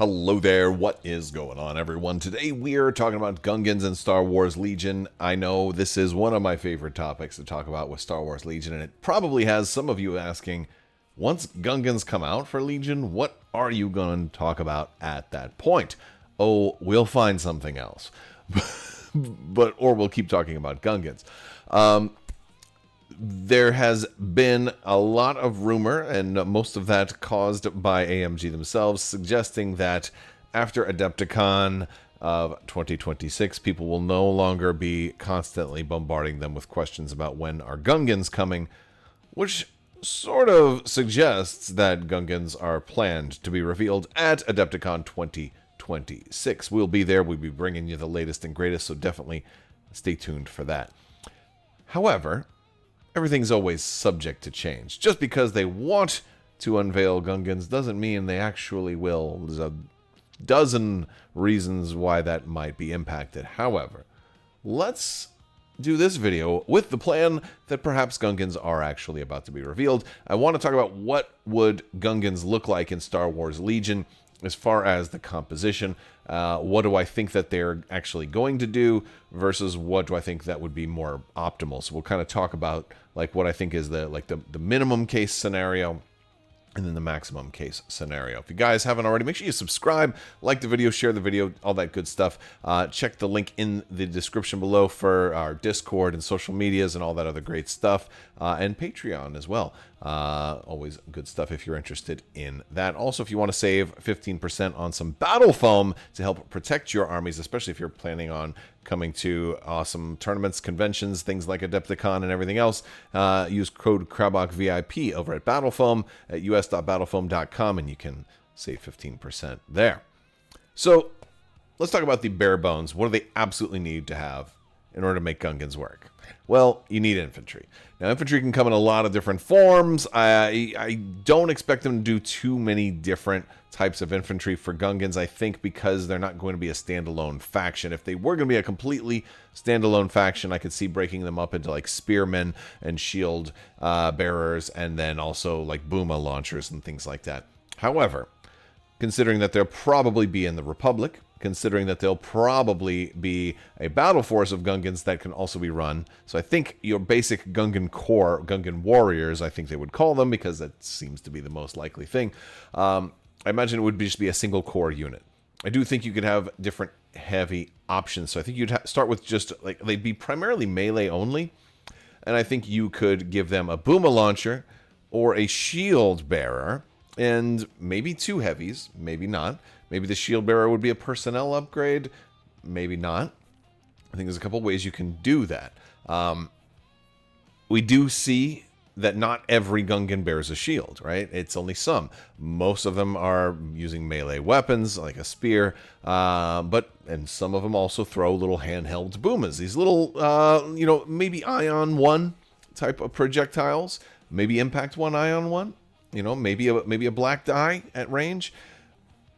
Hello there, what is going on, everyone? Today we are talking about Gungans and Star Wars Legion. I know this is one of my favorite topics to talk about with Star Wars Legion, and it probably has some of you asking, once Gungans come out for Legion, what are you going to talk about at that point? Oh, we'll find something else. Or we'll keep talking about Gungans. There has been a lot of rumor, and most of that caused by AMG themselves, suggesting that after Adepticon of 2026, people will no longer be constantly bombarding them with questions about when are Gungans coming, which sort of suggests that Gungans are planned to be revealed at Adepticon 2026. We'll be there. We'll be bringing you the latest and greatest, so definitely stay tuned for that. However, everything's always subject to change. Just because they want to unveil Gungans doesn't mean they actually will. There's a dozen reasons why that might be impacted. However, let's do this video with the plan that perhaps Gungans are actually about to be revealed. I want to talk about what would Gungans look like in Star Wars Legion as far as the composition. What do I think that they're actually going to do versus what do I think that would be more optimal? So we'll kind of talk about like what I think is the minimum case scenario and then the maximum case scenario. If you guys haven't already, make sure you subscribe, like the video, share the video, all that good stuff. Check the link in the description below for our Discord and social medias and all that other great stuff, and Patreon as well. Always good stuff if you're interested in that. Also, if you want to save 15% on some battle foam to help protect your armies, especially if you're planning on coming to awesome tournaments, conventions, things like Adepticon and everything else, use code Crabbok VIP over at Battlefoam at us.battlefoam.com and you can save 15% there. So let's talk about the bare bones. What do they absolutely need to have in order to make Gungans work? Well, you need infantry. Now, infantry can come in a lot of different forms. I don't expect them to do too many different types of infantry for Gungans, I think, because they're not going to be a standalone faction. If they were going to be a completely standalone faction, I could see breaking them up into like spearmen and shield bearers, and then also like booma launchers and things like that. However, considering that they'll probably be in the Republic, considering that they'll probably be a battle force of Gungans that can also be run. So I think your basic Gungan core, Gungan warriors, I think they would call them, because that seems to be the most likely thing. I imagine it would just be a single core unit. I do think you could have different heavy options. So I think you'd start with just, like, they'd be primarily melee only. And I think you could give them a booma launcher or a shield bearer, and maybe two heavies, maybe not. Maybe the shield bearer would be a personnel upgrade, maybe not. I think there's a couple ways you can do that. We do see that not every Gungan bears a shield, right? It's only some. Most of them are using melee weapons, like a spear, and some of them also throw little handheld boomas. These little, maybe Ion 1 type of projectiles, maybe Impact 1 Ion 1. Maybe a black die at range.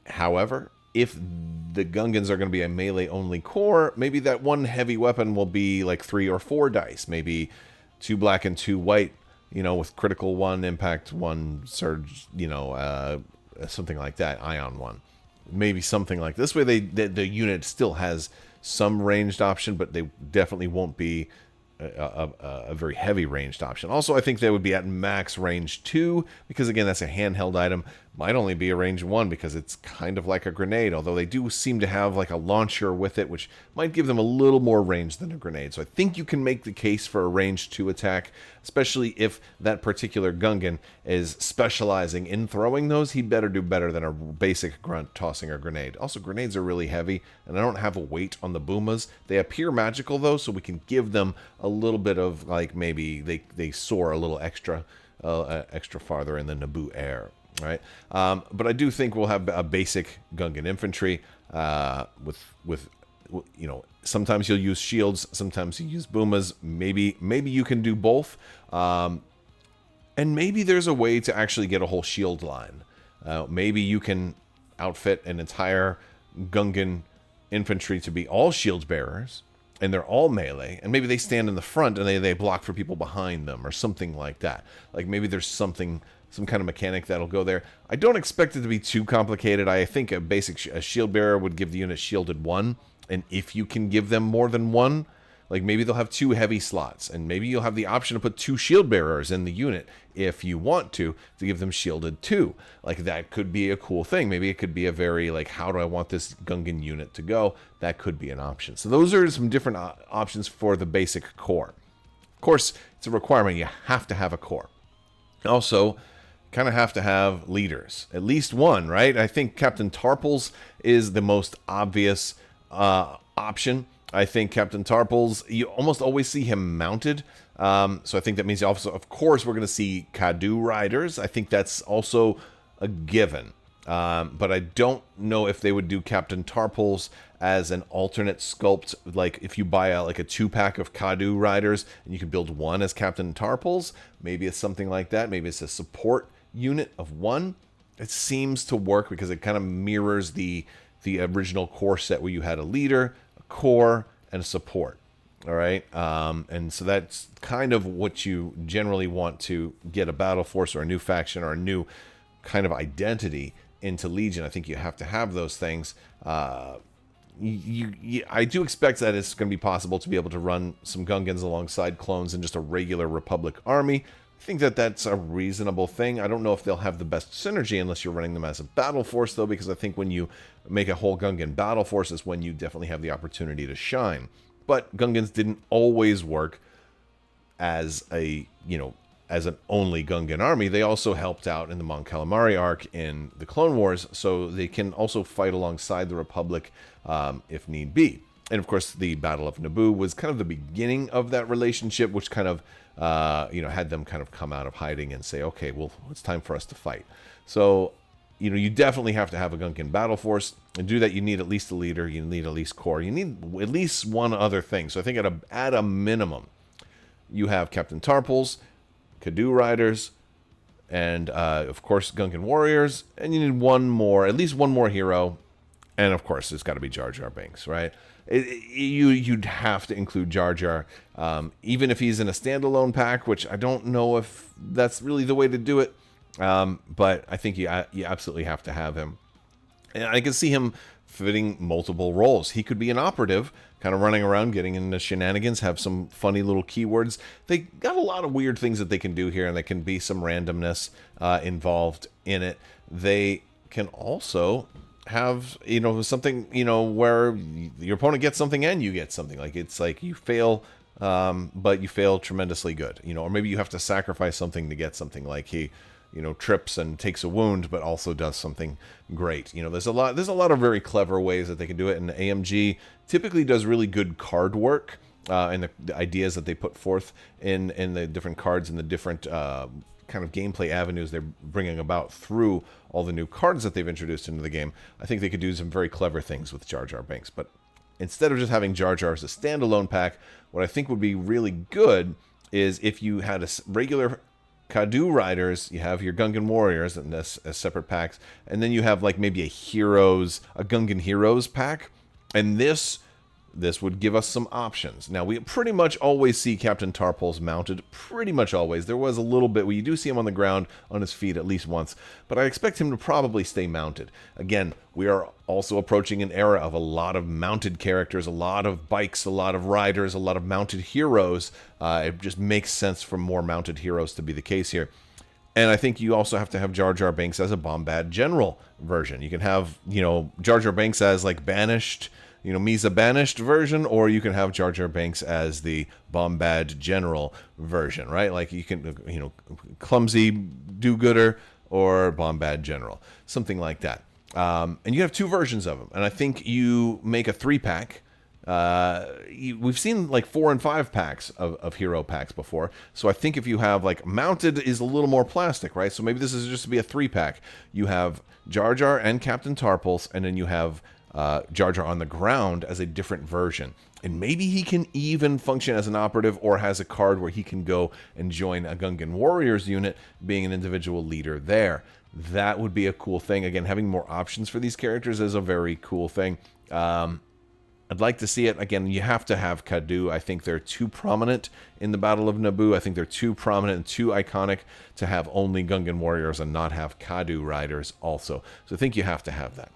However, if the Gungans are going to be a melee-only core, maybe that one heavy weapon will be like 3 or 4 dice. Maybe 2 black and 2 white, with critical 1, impact 1, surge, something like that, Ion 1. Maybe something like this. Way the unit still has some ranged option, but they definitely won't be a very heavy ranged option. Also, I think they would be at max range 2, because again, that's a handheld item. Might only be a range 1 because it's kind of like a grenade, although they do seem to have like a launcher with it, which might give them a little more range than a grenade. So I think you can make the case for a range 2 attack, especially if that particular Gungan is specializing in throwing those. He'd better do better than a basic grunt tossing a grenade. Also, grenades are really heavy, and I don't have a weight on the boomas. They appear magical though, so we can give them a little bit of, like, maybe they soar a little extra farther in the Naboo air. Right, but I do think we'll have a basic Gungan infantry with sometimes you'll use shields, sometimes you use boomas. Maybe you can do both, and maybe there's a way to actually get a whole shield line. Maybe you can outfit an entire Gungan infantry to be all shield bearers, and they're all melee, and maybe they stand in the front and they block for people behind them or something like that. Like maybe there's something some kind of mechanic that'll go there. I don't expect it to be too complicated. I think a basic a shield bearer would give the unit shielded 1, and if you can give them more than 1, like maybe they'll have 2 heavy slots, and maybe you'll have the option to put 2 shield bearers in the unit if you want to give them shielded 2. Like that could be a cool thing. Maybe it could be a very like, how do I want this Gungan unit to go? That could be an option. So those are some different options for the basic core. Of course, it's a requirement. You have to have a core. Also, kind of have to have leaders, at least one, right? I think Captain Tarpals is the most obvious option. I think Captain Tarpals, you almost always see him mounted. So I think that means also, of course, we're going to see Kadu riders. I think that's also a given. But I don't know if they would do Captain Tarpals as an alternate sculpt. Like if you buy like a 2-pack of Kadu riders and you could build one as Captain Tarpals, maybe it's something like that. Maybe it's a support unit of 1. It seems to work because it kind of mirrors the original core set where you had a leader, core, and a support. All right, and so that's kind of what you generally want to get a battle force or a new faction or a new kind of identity into Legion. I think you have to have those things. I do expect that it's going to be possible to be able to run some Gungans alongside clones in just a regular Republic army. I think that that's a reasonable thing. I don't know if they'll have the best synergy unless you're running them as a battle force, though, because I think when you make a whole Gungan battle force is when you definitely have the opportunity to shine. But Gungans didn't always work as a, as an only Gungan army. They also helped out in the Mon Calamari arc in the Clone Wars, so they can also fight alongside the Republic if need be. And of course, the Battle of Naboo was kind of the beginning of that relationship, which kind of, had them kind of come out of hiding and say, okay, well, it's time for us to fight. So, you definitely have to have a Gungan battle force. And to do that, you need at least a leader. You need at least core. You need at least one other thing. So I think at a minimum, you have Captain Tarpals, Kadu riders, and of course, Gungan warriors. And you need at least one more hero. And of course, it's got to be Jar Binks, right? You'd have to include Jar Jar, even if he's in a standalone pack, which I don't know if that's really the way to do it. But I think you absolutely have to have him. And I can see him fitting multiple roles. He could be an operative, kind of running around, getting into shenanigans, have some funny little keywords. They got a lot of weird things that they can do here, and there can be some randomness involved in it. They can also have, something, where your opponent gets something and you get something. Like, it's like you fail, but you fail tremendously good, or maybe you have to sacrifice something to get something, like he trips and takes a wound, but also does something great. There's a lot of very clever ways that they can do it, and AMG typically does really good card work, and the ideas that they put forth in the different cards and the different kind of gameplay avenues they're bringing about through all the new cards that they've introduced into the game. I think they could do some very clever things with Jar Binks, but instead of just having Jar Jar as a standalone pack, what I think would be really good is if you had a regular Kadu riders, you have your Gungan warriors and as separate packs, and then you have like maybe a Gungan heroes pack, and this would give us some options. Now, we pretty much always see Captain Tarpals mounted, pretty much always. There was a little bit where you do see him on the ground on his feet at least once, but I expect him to probably stay mounted. Again, we are also approaching an era of a lot of mounted characters, a lot of bikes, a lot of riders, a lot of mounted heroes. It just makes sense for more mounted heroes to be the case here. And I think you also have to have Jar Jar Binks as a Bombad General version. You can have, Jar Jar Binks as like banished, Misa banished version, or you can have Jar Jar Binks as the Bombad General version, right? Like you can, clumsy do-gooder or Bombad General, something like that. And you have 2 versions of them, and I think you make a 3-pack. We've seen like 4 and 5 packs of hero packs before, so I think if you have like mounted is a little more plastic, right? So maybe this is just to be a 3-pack. You have Jar Jar and Captain Tarpals, and then you have Jar Jar on the ground as a different version. And maybe he can even function as an operative or has a card where he can go and join a Gungan Warriors unit, being an individual leader there. That would be a cool thing. Again, having more options for these characters is a very cool thing. I'd like to see it. Again, you have to have Kadu. I think they're too prominent in the Battle of Naboo. I think they're too prominent and too iconic to have only Gungan warriors and not have Kadu riders also. So I think you have to have that.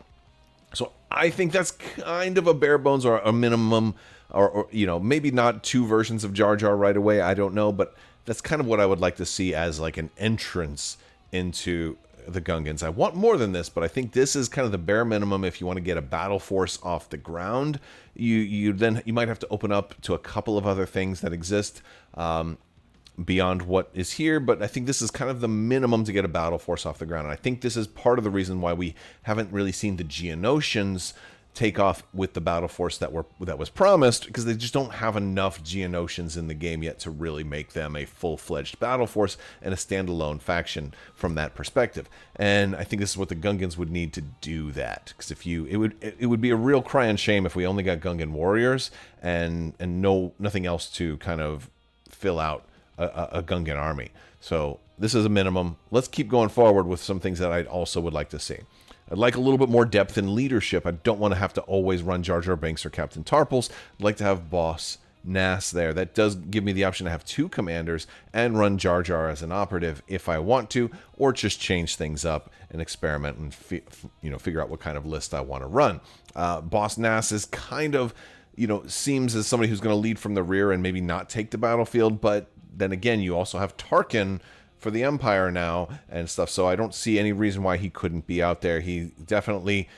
So I think that's kind of a bare bones or a minimum, or you know, maybe not 2 versions of Jar Jar right away. I don't know, but that's kind of what I would like to see as like an entrance into the Gungans. I want more than this, but I think this is kind of the bare minimum if you want to get a battle force off the ground. You might have to open up to a couple of other things that exist beyond what is here, but I think this is kind of the minimum to get a battle force off the ground. And I think this is part of the reason why we haven't really seen the Geonosians take off with the battle force that was promised, because they just don't have enough Geonosians in the game yet to really make them a full-fledged battle force and a standalone faction from that perspective. And I think this is what the Gungans would need to do that, because it would be a real cry and shame if we only got Gungan warriors and nothing else to kind of fill out a Gungan army. So this is a minimum. Let's keep going forward with some things that I also would like to see. I'd like a little bit more depth in leadership. I don't want to have to always run Jar Binks or Captain Tarpals. I'd like to have Boss Nass there. That does give me the option to have 2 commanders and run Jar Jar as an operative if I want to, or just change things up and experiment and figure out what kind of list I want to run. Boss Nass is kind of, seems as somebody who's going to lead from the rear and maybe not take the battlefield, but then again, you also have Tarkin for the Empire now and stuff, so I don't see any reason why he couldn't be out there. He definitely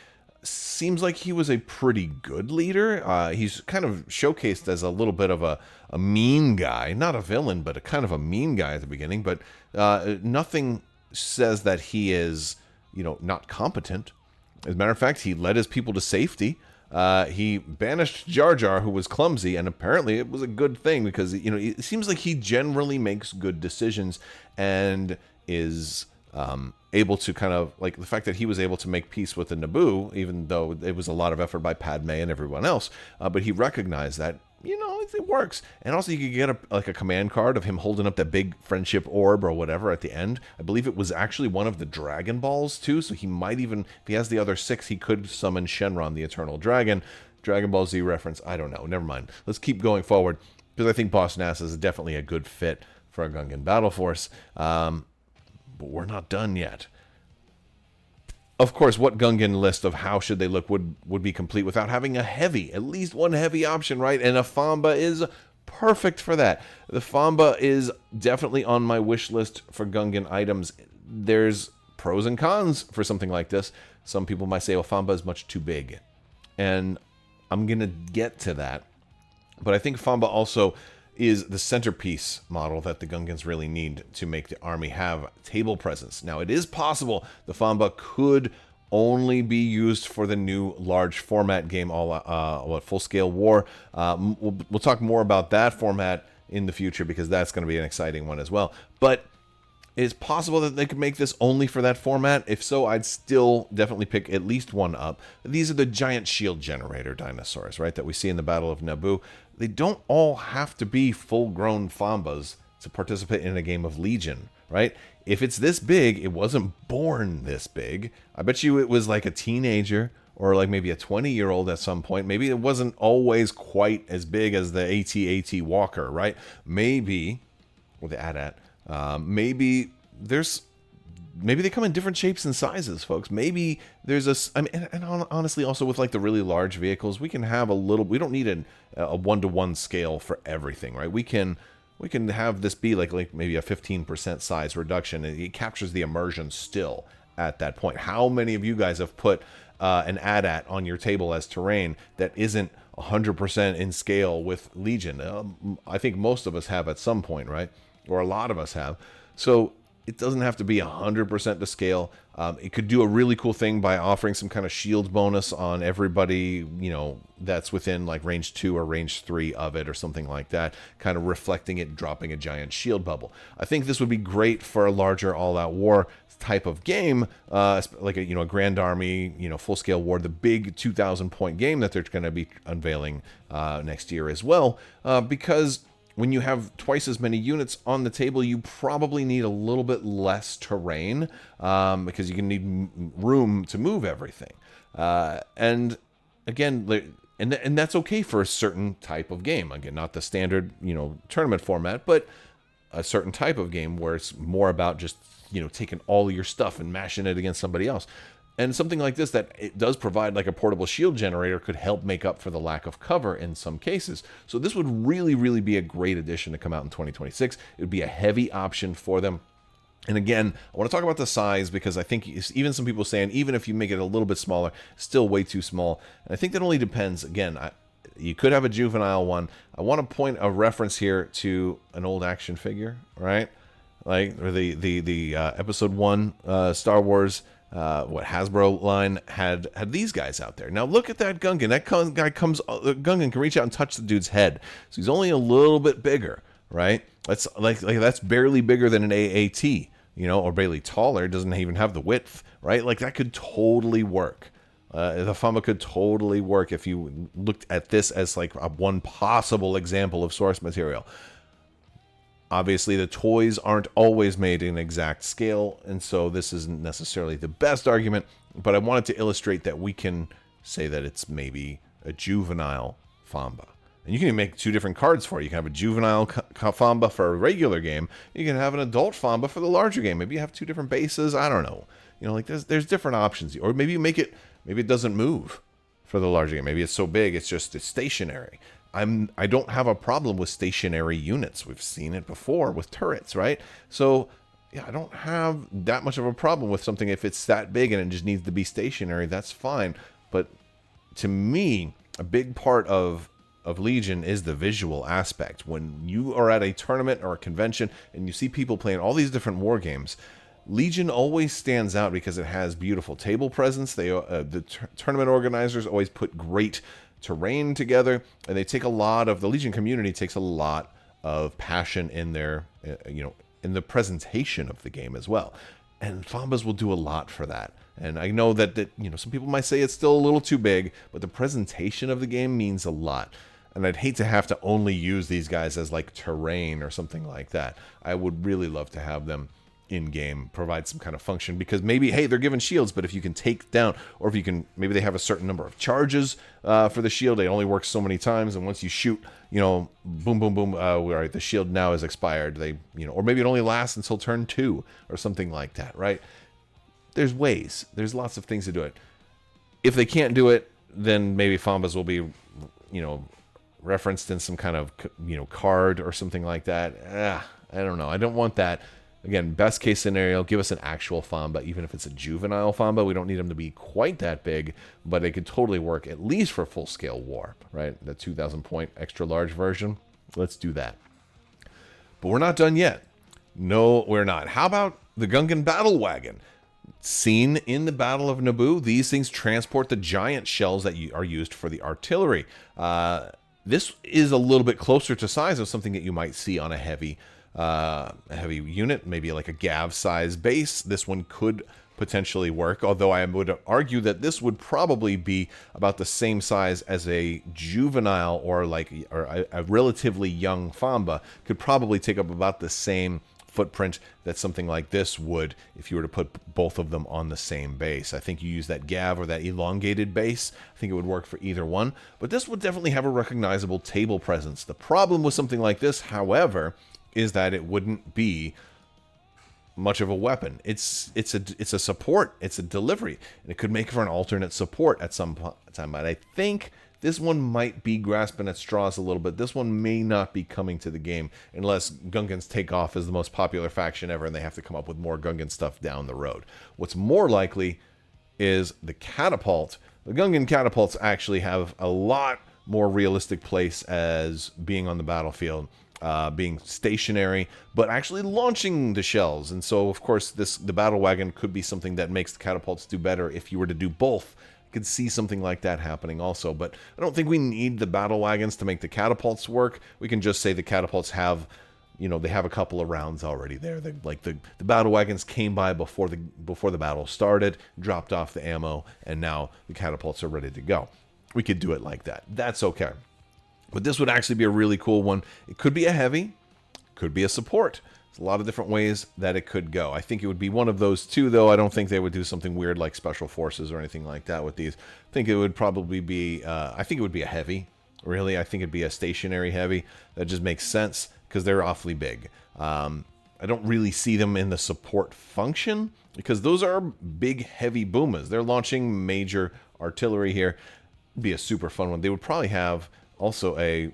seems like he was a pretty good leader. He's kind of showcased as a little bit of a mean guy, not a villain, but a kind of a mean guy at the beginning, but nothing says that he is, not competent. As a matter of fact, he led his people to safety. He banished Jar Jar, who was clumsy, and apparently it was a good thing because, it seems like he generally makes good decisions and is able to kind of, like, the fact that he was able to make peace with the Naboo, even though it was a lot of effort by Padme and everyone else, but he recognized that, it works. And also you could get a command card of him holding up that big friendship orb or whatever at the end. I believe it was actually one of the Dragon Balls too, so he might even, if he has the other 6, he could summon Shenron, the Eternal Dragon. Dragon Ball Z reference, I don't know, never mind. Let's keep going forward, because I think Boss Nass is definitely a good fit for a Gungan battle force. But we're not done yet. Of course, what Gungan list of how should they look would be complete without having at least one heavy option, right? And a Fambaa is perfect for that. The Fambaa is definitely on my wish list for Gungan items. There's pros and cons for something like this. Some people might say, well, Fambaa is much too big. And I'm going to get to that. But I think Fambaa also is the centerpiece model that the Gungans really need to make the army have table presence. Now, it is possible the Fambaa could only be used for the new large format game, Full Scale War. We'll talk more about that format in the future, because that's going to be an exciting one as well. But it's possible that they could make this only for that format. If so, I'd still definitely pick at least one up. These are the giant shield generator dinosaurs, right, that we see in the Battle of Naboo. They don't all have to be full-grown Fambaas to participate in a game of Legion, right? If it's this big, it wasn't born this big. I bet you it was like a teenager or like maybe a 20-year-old at some point. Maybe it wasn't always quite as big as the AT-AT Walker, right? Maybe, or the AT-AT, maybe they come in different shapes and sizes, folks. Maybe there's and honestly, also with like the really large vehicles, we can have we don't need a one-to-one scale for everything, right? We can have this be like maybe a 15% size reduction, and it captures the immersion still at that point. How many of you guys have put an AT-AT on your table as terrain that isn't 100% in scale with Legion? I think most of us have at some point, right? Or a lot of us have. So it doesn't have to be 100% to scale. It could do a really cool thing by offering some kind of shield bonus on everybody, that's within like range 2 or range 3 of it or something like that, kind of reflecting it, dropping a giant shield bubble. I think this would be great for a larger all-out war type of game, like a Grand Army, full-scale war, the big 2,000-point game that they're going to be unveiling next year as well, because when you have twice as many units on the table, you probably need a little bit less terrain, because you can need room to move everything. And again, and that's okay for a certain type of game. Again, not the standard, tournament format, but a certain type of game where it's more about just, taking all of your stuff and mashing it against somebody else. And something like this, that it does provide like a portable shield generator, could help make up for the lack of cover in some cases. So this would really, really be a great addition to come out in 2026. It would be a heavy option for them. And again, I want to talk about the size, because I think even some people saying, even if you make it a little bit smaller, still way too small. And I think that only depends. Again, you could have a juvenile one. I want to point a reference here to an old action figure, right? Like the episode 1 Star Wars, Hasbro line had these guys out there. Now look at that Gungan. That guy Gungan can reach out and touch the dude's head. So he's only a little bit bigger, right? That's like that's barely bigger than an AAT, or barely taller. It doesn't even have the width, right? Like that could totally work. The Fambaa could totally work if you looked at this as like one possible example of source material. Obviously, the toys aren't always made in exact scale, and so this isn't necessarily the best argument, but I wanted to illustrate that we can say that it's maybe a juvenile Fambaa. And you can make 2 different cards for it. You can have a juvenile Fambaa for a regular game. You can have an adult Fambaa for the larger game. Maybe you have 2 different bases. I don't know. Like there's different options. Or maybe you make it, maybe it doesn't move for the larger game. Maybe it's so big, it's stationary. I don't have a problem with stationary units. We've seen it before with turrets, right? So yeah, I don't have that much of a problem with something if it's that big and it just needs to be stationary. That's fine. But to me, a big part of Legion is the visual aspect. When you are at a tournament or a convention and you see people playing all these different war games, Legion always stands out because it has beautiful table presence. The tournament organizers always put great terrain together, and they take the Legion community takes a lot of passion in their, in the presentation of the game as well. And Fambaas will do a lot for that. And I know that some people might say it's still a little too big, but the presentation of the game means a lot. And I'd hate to have to only use these guys as like terrain or something like that. I would really love to have them in-game provide some kind of function, because maybe, hey, they're given shields, but if you can take down, or if you can, maybe they have a certain number of charges for the shield. It only works so many times, and once you shoot, boom, boom, boom, all right, the shield now is expired. Or maybe it only lasts until turn 2 or something like that, right? There's ways. There's lots of things to do it. If they can't do it, then maybe Fambaas will be, referenced in some kind of, card or something like that. I don't know. I don't want that. Again, best case scenario, give us an actual Fambaa, even if it's a juvenile Fambaa. We don't need them to be quite that big, but it could totally work, at least for full-scale war, right? The 2,000-point extra-large version. Let's do that. But we're not done yet. No, we're not. How about the Gungan Battle Wagon? Seen in the Battle of Naboo, these things transport the giant shells that are used for the artillery. This is a little bit closer to size of something that you might see on a heavy unit, maybe like a Gav size base. This one could potentially work, although I would argue that this would probably be about the same size as a juvenile or a relatively young Fambaa. Could probably take up about the same footprint that something like this would if you were to put both of them on the same base. I think you use that Gav or that elongated base. I think it would work for either one, but this would definitely have a recognizable table presence. The problem with something like this, however, is that it wouldn't be much of a weapon. It's a support. It's a delivery, and it could make for an alternate support at some time. But I think this one might be grasping at straws a little bit. This one may not be coming to the game unless Gungans take off as the most popular faction ever, and they have to come up with more Gungan stuff down the road. What's more likely is the catapult. The Gungan catapults actually have a lot more realistic place as being on the battlefield. Being stationary, but actually launching the shells. And so, of course, the battle wagon could be something that makes the catapults do better if you were to do both. I could see something like that happening also, but I don't think we need the battle wagons to make the catapults work. We can just say the catapults have, they have a couple of rounds already there. The battle wagons came by before the battle started, dropped off the ammo, and now the catapults are ready to go. We could do it like that. That's okay. But this would actually be a really cool one. It could be a heavy, could be a support. There's a lot of different ways that it could go. I think it would be one of those two, though. I don't think they would do something weird like special forces or anything like that with these. I think it would probably be, I think it would be a heavy, really. I think it'd be a stationary heavy. That just makes sense because they're awfully big. I don't really see them in the support function because those are big, heavy boomas. They're launching major artillery here. It'd be a super fun one. They would probably have also a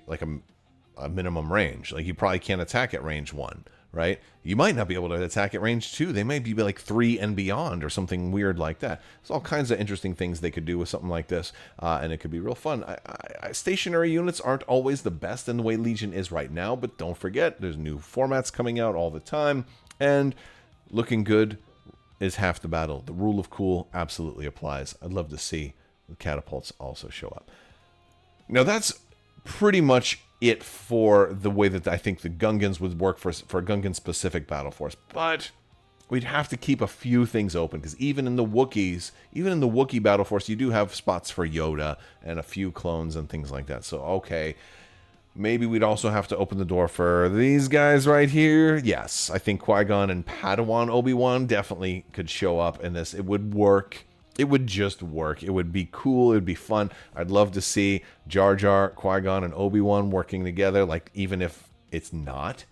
minimum range. Like, you probably can't attack at range 1, right? You might not be able to attack at range 2. They might be like 3 and beyond or something weird like that. There's all kinds of interesting things they could do with something like this, and it could be real fun. Stationary units aren't always the best in the way Legion is right now, but don't forget, there's new formats coming out all the time, and looking good is half the battle. The rule of cool absolutely applies. I'd love to see the catapults also show up. Now, that's pretty much it for the way that I think the Gungans would work for a Gungan-specific battle force. But we'd have to keep a few things open, because even in the Wookiee battle force, you do have spots for Yoda and a few clones and things like that. So, okay, maybe we'd also have to open the door for these guys right here. Yes, I think Qui-Gon and Padawan Obi-Wan definitely could show up in this. It would work. It would just work. It would be cool. It would be fun. I'd love to see Jar Jar, Qui-Gon, and Obi-Wan working together, like, even if it's not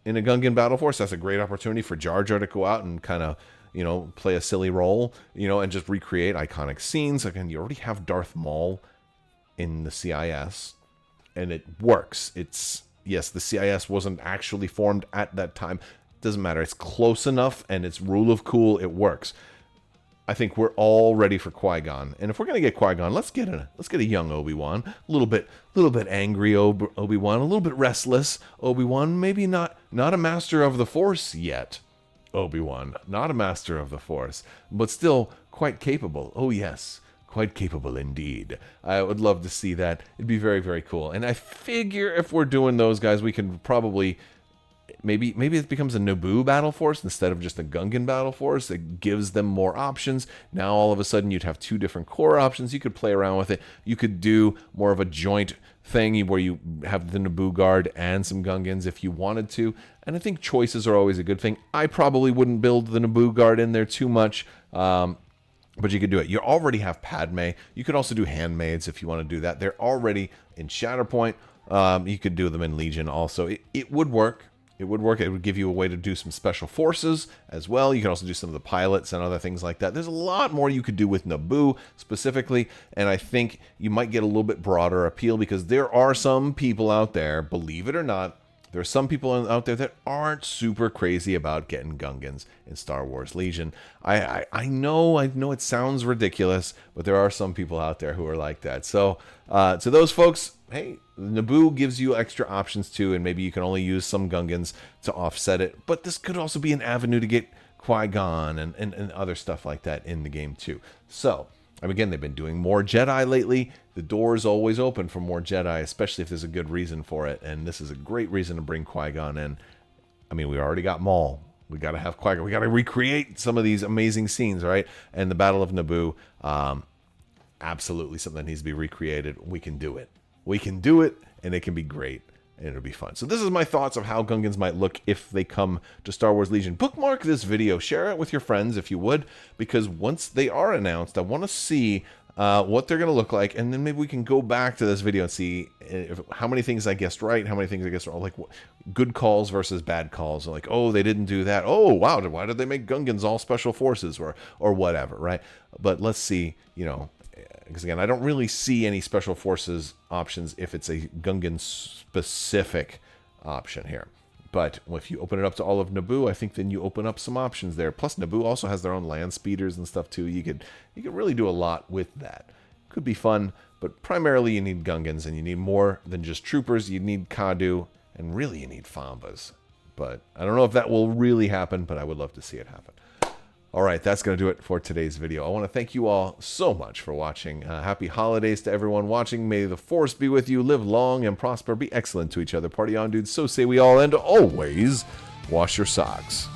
in a Gungan battle force. That's a great opportunity for Jar Jar to go out and kind of, you know, play a silly role, you know, and just recreate iconic scenes. Again, you already have Darth Maul in the CIS, and it works. Yes, the CIS wasn't actually formed at that time. Doesn't matter. It's close enough, and it's rule of cool. It works. I think we're all ready for Qui-Gon, and if we're gonna get Qui-Gon, let's get a young Obi-Wan, a little bit angry Obi-Wan, a little bit restless Obi-Wan, maybe not a master of the Force yet. Obi-Wan, not a master of the Force, but still quite capable. Oh yes, quite capable indeed. I would love to see that. It'd be very, very cool. And I figure if we're doing those guys, we can probably. Maybe it becomes a Naboo battle force instead of just a Gungan battle force. It gives them more options. Now all of a sudden you'd have 2 different core options. You could play around with it. You could do more of a joint thing where you have the Naboo guard and some Gungans if you wanted to. And I think choices are always a good thing. I probably wouldn't build the Naboo guard in there too much. But you could do it. You already have Padme. You could also do handmaids if you want to do that. They're already in Shatterpoint. You could do them in Legion also. It would work. It would work. It would give you a way to do some special forces as well. You can also do some of the pilots and other things like that. There's a lot more you could do with Naboo specifically, and I think you might get a little bit broader appeal because there are some people out there, believe it or not, there are some people out there that aren't super crazy about getting Gungans in Star Wars Legion. I know it sounds ridiculous, but there are some people out there who are like that. So to those folks, hey, Naboo gives you extra options too, and maybe you can only use some Gungans to offset it. But this could also be an avenue to get Qui-Gon and other stuff like that in the game too. So, again, they've been doing more Jedi lately. The door is always open for more Jedi, especially if there's a good reason for it. And this is a great reason to bring Qui-Gon in. I mean, we already got Maul. We got to have Qui-Gon. We got to recreate some of these amazing scenes, right? And the Battle of Naboo, absolutely something that needs to be recreated. We can do it. We can do it, and it can be great, and it'll be fun. So this is my thoughts of how Gungans might look if they come to Star Wars Legion. Bookmark this video. Share it with your friends if you would, because once they are announced, I want to see what they're going to look like, and then maybe we can go back to this video and see how many things I guessed right, how many things I guessed wrong, like good calls versus bad calls, like, oh, they didn't do that, oh, wow, why did they make Gungans all special forces, or whatever, right? But let's see, you know, because again, I don't really see any special forces options if it's a Gungan specific option here. But if you open it up to all of Naboo, I think then you open up some options there. Plus, Naboo also has their own land speeders and stuff too. You could really do a lot with that. Could be fun, but primarily you need Gungans, and you need more than just troopers. You need Kadu, and really you need Fambaas. But I don't know if that will really happen, but I would love to see it happen. All right, that's going to do it for today's video. I want to thank you all so much for watching. Happy holidays to everyone watching. May the Force be with you. Live long and prosper. Be excellent to each other. Party on, dudes. So say we all. And always wash your socks.